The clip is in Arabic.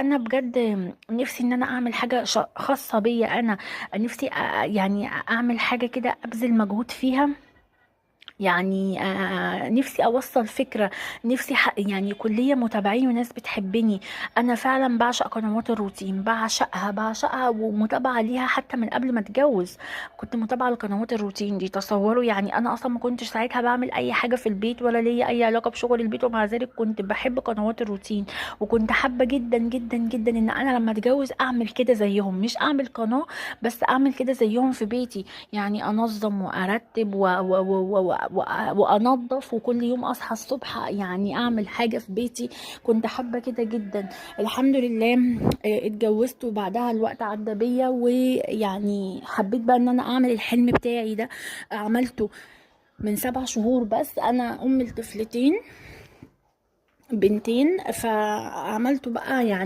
انا بجد نفسي ان انا اعمل حاجه خاصه بيا انا. نفسي يعني اعمل حاجه كده ابذل مجهود فيها. يعني نفسي اوصل فكره. نفسي يعني كليه متابعين وناس بتحبني. انا فعلا بعشق قنوات الروتين، بعشقها ومتابعه ليها حتى من قبل ما اتجوز. كنت متابعه لقنوات الروتين دي. تصوروا يعني انا اصلا ما كنتش ساعتها بعمل اي حاجه في البيت ولا ليا اي علاقه بشغل البيت، ومع ذلك كنت بحب قنوات الروتين. وكنت حابه جدا جدا جدا ان انا لما اتجوز اعمل كده زيهم، مش اعمل قناه بس اعمل كده زيهم في بيتي. يعني انظم وارتب وانظف، وكل يوم اصحى الصبح يعني اعمل حاجه في بيتي. كنت حابه كده جدا. الحمد لله اتجوزت، وبعدها الوقت عدى بيا، ويعني حبيت بقى ان انا اعمل الحلم بتاعي ده. عملته من 7 شهور بس. انا ام لطفلتين بنتين، فعملته بقى يعني.